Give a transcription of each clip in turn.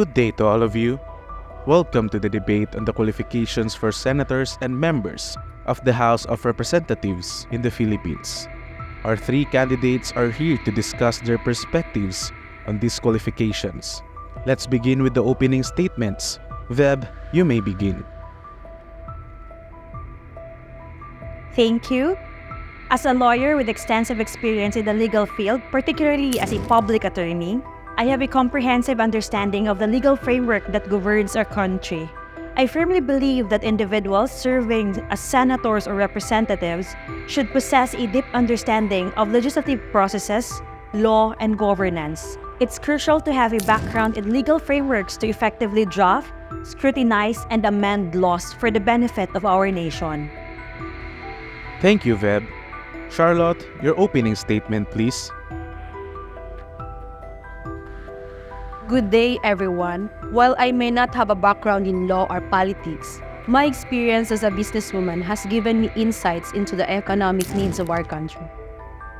Good day to all of you. Welcome to the debate on the qualifications for senators and members of the House of Representatives in the Philippines. Our three candidates are here to discuss their perspectives on these qualifications. Let's begin with the opening statements. Veb, you may begin. Thank you. As a lawyer with extensive experience in the legal field, particularly as a public attorney, I have a comprehensive understanding of the legal framework that governs our country. I firmly believe that individuals serving as senators or representatives should possess a deep understanding of legislative processes, law, and governance. It's crucial to have a background in legal frameworks to effectively draft, scrutinize, and amend laws for the benefit of our nation. Thank you, Veb. Charlotte, your opening statement, please. Good day, everyone. While I may not have a background in law or politics, my experience as a businesswoman has given me insights into the economic needs of our country.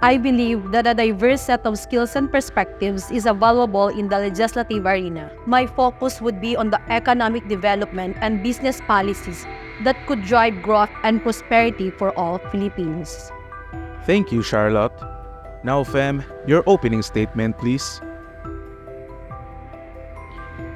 I believe that a diverse set of skills and perspectives is valuable in the legislative arena. My focus would be on the economic development and business policies that could drive growth and prosperity for all Filipinos. Thank you, Charlotte. Now, Femme, your opening statement, please.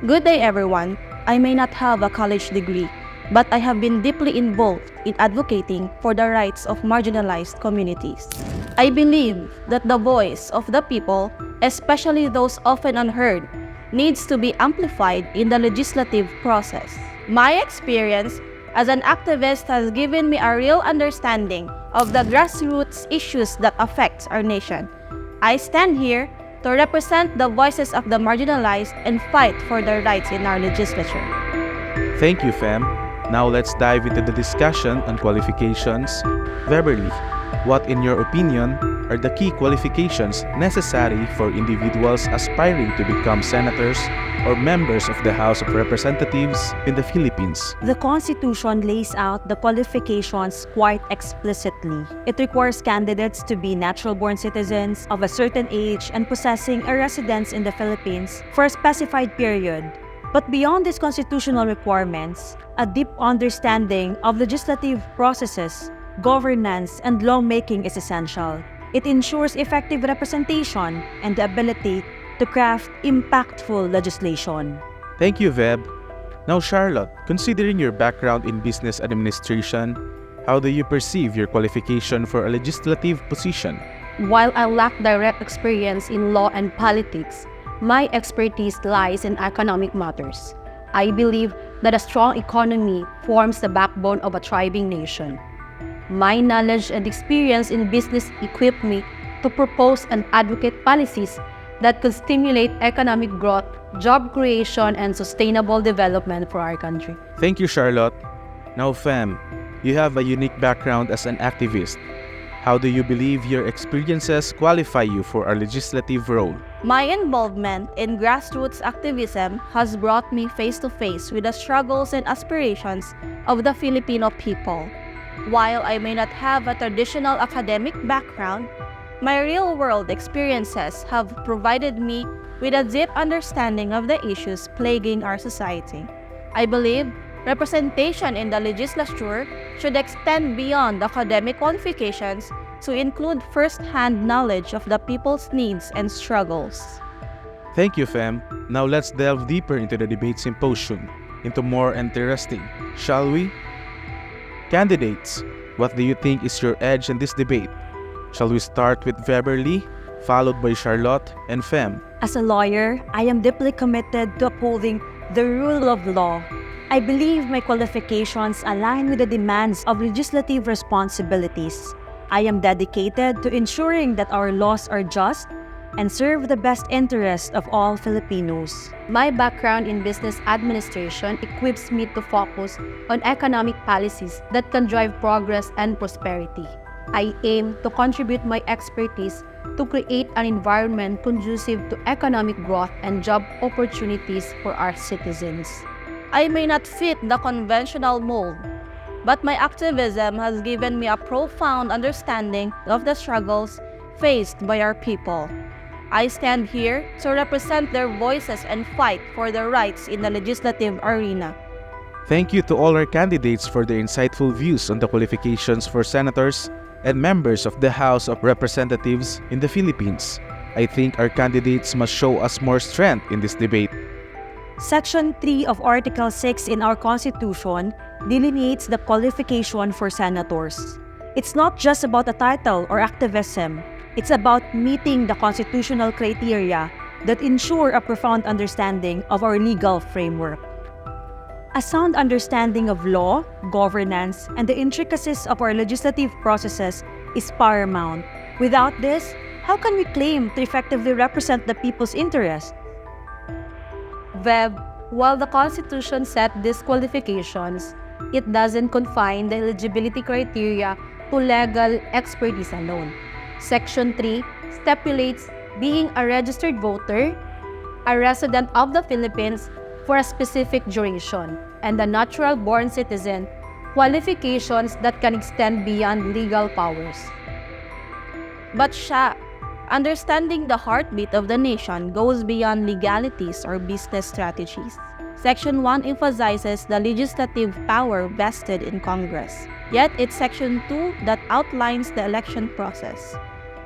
Good day, everyone. I may not have a college degree, but I have been deeply involved in advocating for the rights of marginalized communities. I believe that the voice of the people, especially those often unheard, needs to be amplified in the legislative process. My experience as an activist has given me a real understanding of the grassroots issues that affect our nation. I stand here to represent the voices of the marginalized and fight for their rights in our legislature. Thank you, Femme. Now let's dive into the discussion on qualifications. Veberly, what in your opinion are the key qualifications necessary for individuals aspiring to become senators or members of the House of Representatives in the Philippines? The Constitution lays out the qualifications quite explicitly. It requires candidates to be natural-born citizens of a certain age and possessing a residence in the Philippines for a specified period. But beyond these constitutional requirements, a deep understanding of legislative processes, governance, and lawmaking is essential. It ensures effective representation and the ability to craft impactful legislation. Thank you, Veb. Now, Charlotte, considering your background in business administration, how do you perceive your qualification for a legislative position? While I lack direct experience in law and politics, my expertise lies in economic matters. I believe that a strong economy forms the backbone of a thriving nation. My knowledge and experience in business equip me to propose and advocate policies that could stimulate economic growth, job creation, and sustainable development for our country. Thank you, Charlotte. Now, Femme, you have a unique background as an activist. How do you believe your experiences qualify you for a legislative role? My involvement in grassroots activism has brought me face to face with the struggles and aspirations of the Filipino people. While I may not have a traditional academic background, my real-world experiences have provided me with a deep understanding of the issues plaguing our society. I believe representation in the legislature should extend beyond academic qualifications to include first-hand knowledge of the people's needs and struggles. Thank you, Femme. Now let's delve deeper into the debate symposium, into more interesting, shall we? Candidates, what do you think is your edge in this debate? Shall we start with Veberly, followed by Charlotte and Femme? As a lawyer, I am deeply committed to upholding the rule of law. I believe my qualifications align with the demands of legislative responsibilities. I am dedicated to ensuring that our laws are just and serve the best interests of all Filipinos. My background in business administration equips me to focus on economic policies that can drive progress and prosperity. I aim to contribute my expertise to create an environment conducive to economic growth and job opportunities for our citizens. I may not fit the conventional mold, but my activism has given me a profound understanding of the struggles faced by our people. I stand here to represent their voices and fight for their rights in the legislative arena. Thank you to all our candidates for their insightful views on the qualifications for senators and members of the House of Representatives in the Philippines. I think our candidates must show us more strength in this debate. Section 3 of Article 6 in our Constitution delineates the qualification for senators. It's not just about a title or activism. It's about meeting the constitutional criteria that ensure a profound understanding of our legal framework. A sound understanding of law, governance, and the intricacies of our legislative processes is paramount. Without this, how can we claim to effectively represent the people's interests? Veb, while the Constitution set these qualifications, it doesn't confine the eligibility criteria to legal expertise alone. Section 3 stipulates being a registered voter, a resident of the Philippines for a specific duration, and a natural-born citizen, qualifications that can extend beyond legal powers. But understanding the heartbeat of the nation goes beyond legalities or business strategies. Section 1 emphasizes the legislative power vested in Congress. Yet it's Section 2 that outlines the election process,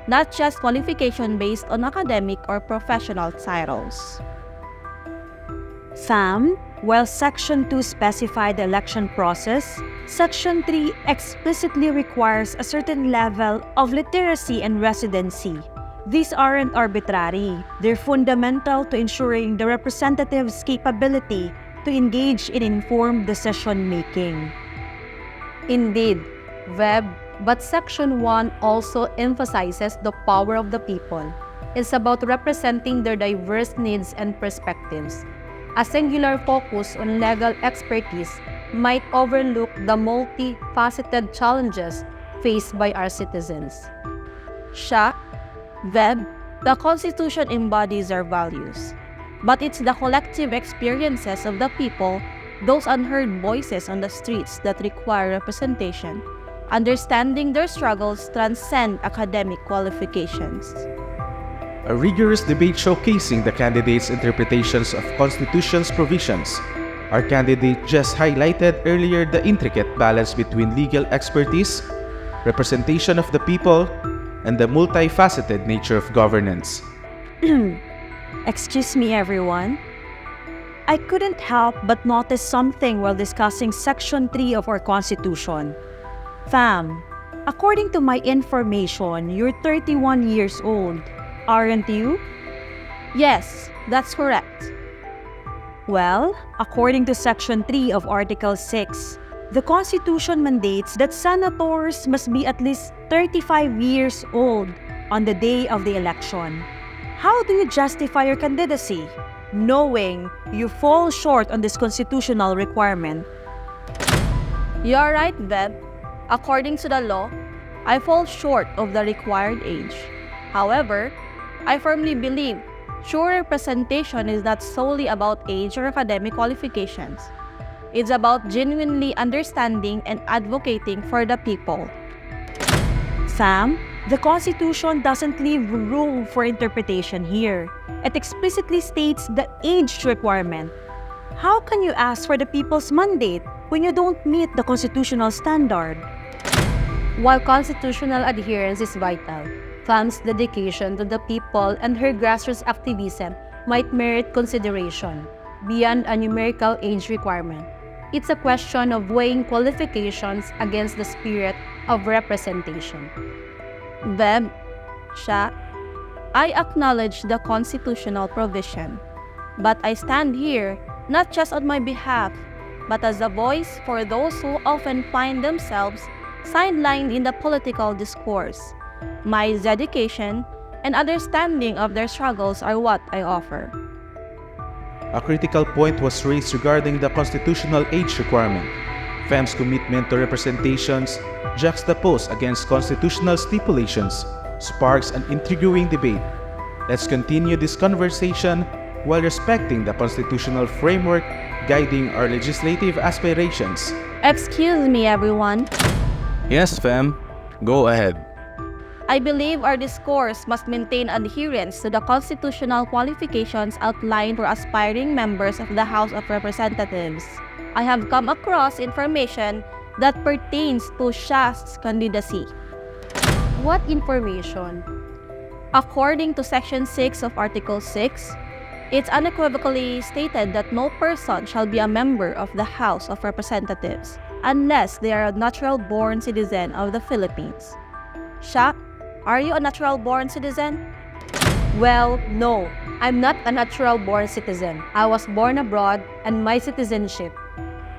not just qualification based on academic or professional titles. Femme, while Section 2 specified the election process, Section 3 explicitly requires a certain level of literacy and residency. These aren't arbitrary. They're fundamental to ensuring the representative's capability to engage in informed decision-making. Indeed, Veb, but Section 1 also emphasizes the power of the people. It's about representing their diverse needs and perspectives. A singular focus on legal expertise might overlook the multifaceted challenges faced by our citizens. Veb, the Constitution embodies our values, but it's the collective experiences of the people, those unheard voices on the streets that require representation. Understanding their struggles transcend academic qualifications. A rigorous debate showcasing the candidates' interpretations of Constitution's provisions. Our candidate just highlighted earlier the intricate balance between legal expertise, representation of the people, and the multifaceted nature of governance. Excuse me, everyone. I couldn't help but notice something while discussing Section 3 of our Constitution. Femme, according to my information, you're 31 years old, aren't you? Yes, that's correct. Well, according to Section 3 of Article 6, the Constitution mandates that senators must be at least 35 years old on the day of the election. How do you justify your candidacy, knowing you fall short on this constitutional requirement? You're right, Veb. According to the law, I fall short of the required age. However, I firmly believe true representation is not solely about age or academic qualifications. It's about genuinely understanding and advocating for the people. Femme, the Constitution doesn't leave room for interpretation here. It explicitly states the age requirement. How can you ask for the people's mandate when you don't meet the constitutional standard? While constitutional adherence is vital, Femme's dedication to the people and her grassroots activism might merit consideration beyond a numerical age requirement. It's a question of weighing qualifications against the spirit of representation. Veb, I acknowledge the constitutional provision, but I stand here not just on my behalf, but as a voice for those who often find themselves sidelined in the political discourse. My dedication and understanding of their struggles are what I offer. A critical point was raised regarding the constitutional age requirement. Femme's commitment to representations, juxtaposed against constitutional stipulations, sparks an intriguing debate. Let's continue this conversation while respecting the constitutional framework guiding our legislative aspirations. Excuse me, everyone. Yes, Femme. Go ahead. I believe our discourse must maintain adherence to the constitutional qualifications outlined for aspiring members of the House of Representatives. I have come across information that pertains to Shah's candidacy. What information? According to Section 6 of Article 6, it's unequivocally stated that no person shall be a member of the House of Representatives unless they are a natural-born citizen of the Philippines. Shah, are you a natural-born citizen? Well, no. I'm not a natural-born citizen. I was born abroad and my citizenship,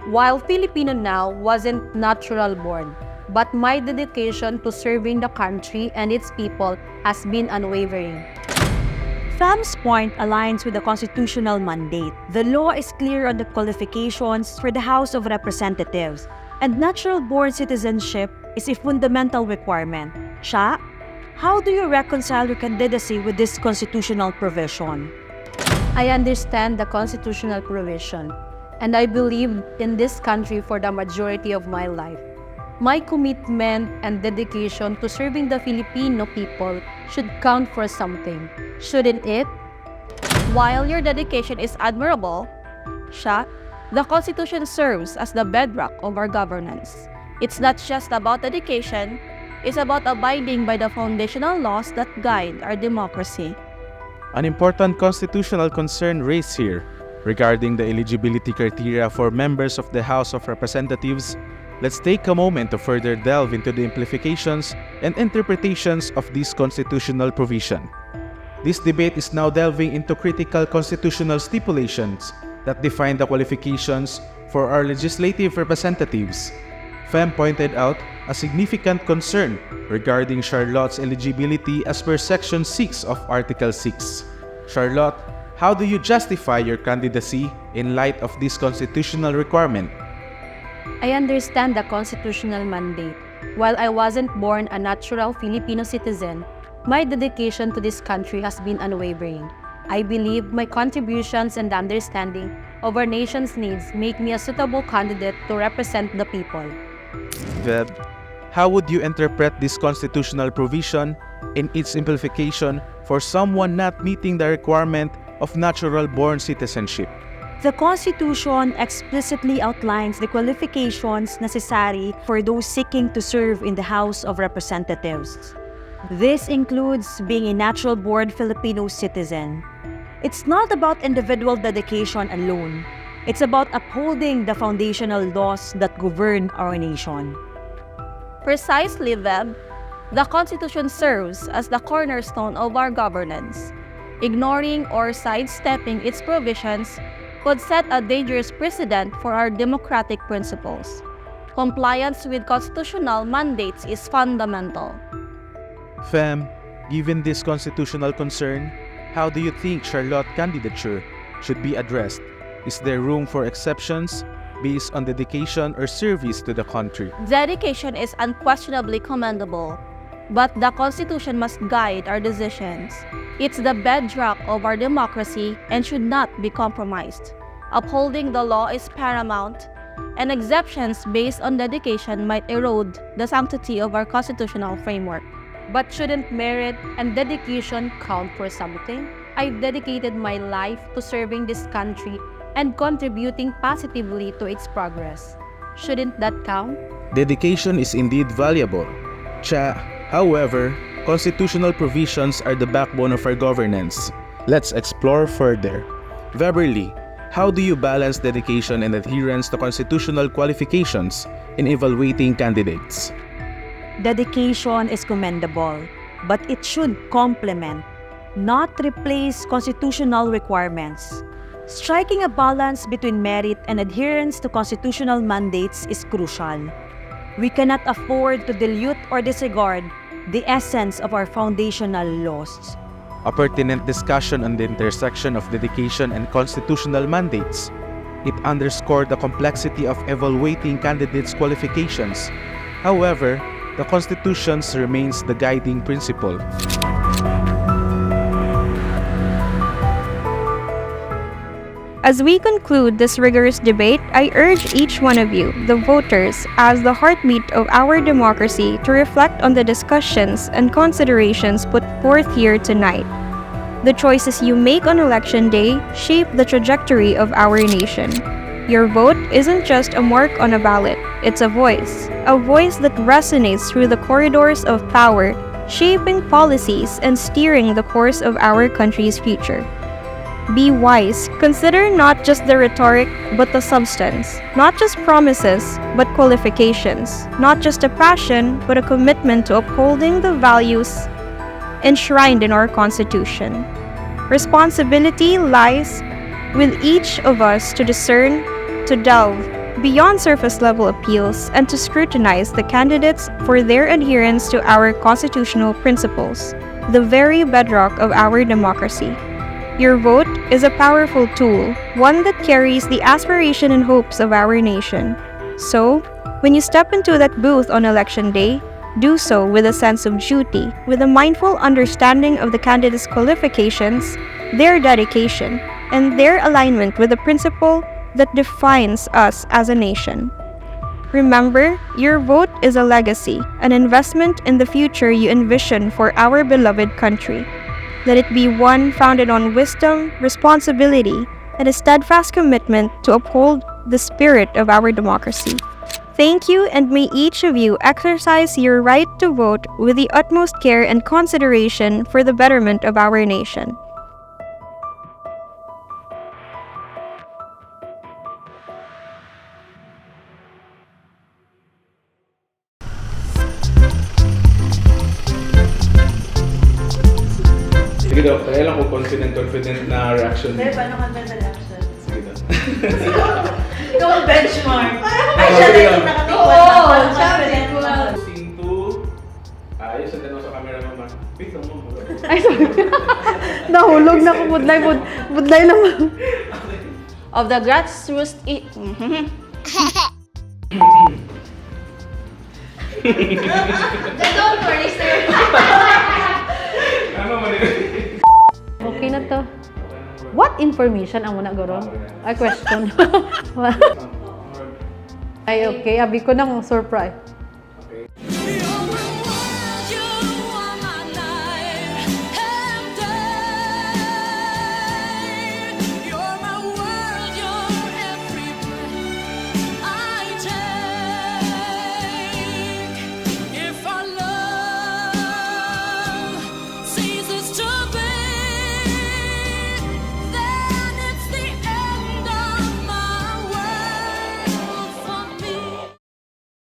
while Filipino now, wasn't natural-born. But my dedication to serving the country and its people has been unwavering. Femme's point aligns with the constitutional mandate. The law is clear on the qualifications for the House of Representatives, and natural-born citizenship is a fundamental requirement. Shah, how do you reconcile your candidacy with this constitutional provision? I understand the constitutional provision, and I believe in this country for the majority of my life. My commitment and dedication to serving the Filipino people should count for something, shouldn't it? While your dedication is admirable, Shah, the Constitution serves as the bedrock of our governance. It's not just about dedication, it's about abiding by the foundational laws that guide our democracy. An important constitutional concern raised here regarding the eligibility criteria for members of the House of Representatives. Let's take a moment to further delve into the implications and interpretations of this constitutional provision. This debate is now delving into critical constitutional stipulations that define the qualifications for our legislative representatives. Femme pointed out a significant concern regarding Charlotte's eligibility as per Section 6 of Article 6. Charlotte, how do you justify your candidacy in light of this constitutional requirement? I understand the constitutional mandate. While I wasn't born a natural Filipino citizen, my dedication to this country has been unwavering. I believe my contributions and understanding of our nation's needs make me a suitable candidate to represent the people. Veb, how would you interpret this constitutional provision in its implication for someone not meeting the requirement of natural-born citizenship? The Constitution explicitly outlines the qualifications necessary for those seeking to serve in the House of Representatives. This includes being a natural-born Filipino citizen. It's not about individual dedication alone. It's about upholding the foundational laws that govern our nation. Precisely, Veb, the Constitution serves as the cornerstone of our governance. Ignoring or sidestepping its provisions could set a dangerous precedent for our democratic principles. Compliance with constitutional mandates is fundamental. Femme, given this constitutional concern, how do you think Charlotte's candidature should be addressed? Is there room for exceptions based on dedication or service to the country? Dedication is unquestionably commendable, but the Constitution must guide our decisions. It's the bedrock of our democracy and should not be compromised. Upholding the law is paramount, and exceptions based on dedication might erode the sanctity of our constitutional framework. But shouldn't merit and dedication count for something? I've dedicated my life to serving this country and contributing positively to its progress. Shouldn't that count? Dedication is indeed valuable. However, constitutional provisions are the backbone of our governance. Let's explore further. Veberly, how do you balance dedication and adherence to constitutional qualifications in evaluating candidates? Dedication is commendable, but it should complement, not replace constitutional requirements. Striking a balance between merit and adherence to constitutional mandates is crucial. We cannot afford to dilute or disregard the essence of our foundational laws. A pertinent discussion on the intersection of dedication and constitutional mandates. It underscored the complexity of evaluating candidates' qualifications. However, the Constitution remains the guiding principle. As we conclude this rigorous debate, I urge each one of you, the voters, as the heartbeat of our democracy, to reflect on the discussions and considerations put forth here tonight. The choices you make on election day shape the trajectory of our nation. Your vote isn't just a mark on a ballot, it's a voice that resonates through the corridors of power, shaping policies and steering the course of our country's future. Be wise. Consider not just the rhetoric, but the substance. Not just promises, but qualifications. Not just a passion, but a commitment to upholding the values enshrined in our Constitution. Responsibility lies with each of us to discern, to delve beyond surface-level appeals, and to scrutinize the candidates for their adherence to our constitutional principles, the very bedrock of our democracy. Your vote is a powerful tool, one that carries the aspiration and hopes of our nation. So, when you step into that booth on election day, do so with a sense of duty, with a mindful understanding of the candidates' qualifications, their dedication, and their alignment with the principle that defines us as a nation. Remember, your vote is a legacy, an investment in the future you envision for our beloved country. Let it be one founded on wisdom, responsibility, and a steadfast commitment to uphold the spirit of our democracy. Thank you, and may each of you exercise your right to vote with the utmost care and consideration for the betterment of our nation. Sige daw, kaya lang ko confident na reaction. Pero paano confident reaction? Sige daw. Ikaw ang benchmark. Ay, Oo, siya sige na lang. yung nakatiwan. sabi ko. Scene 2. Ayos, ang tanong sa camera mama. Wait lang mo. Ay, sorry. Nahulog na ko. Budlay naman. Of the grassroots... Don't worry, sir. Ano man yun? Okay na to. What information ang muna garo? Ay, question. Ay, okay. Abi ko nang surprise.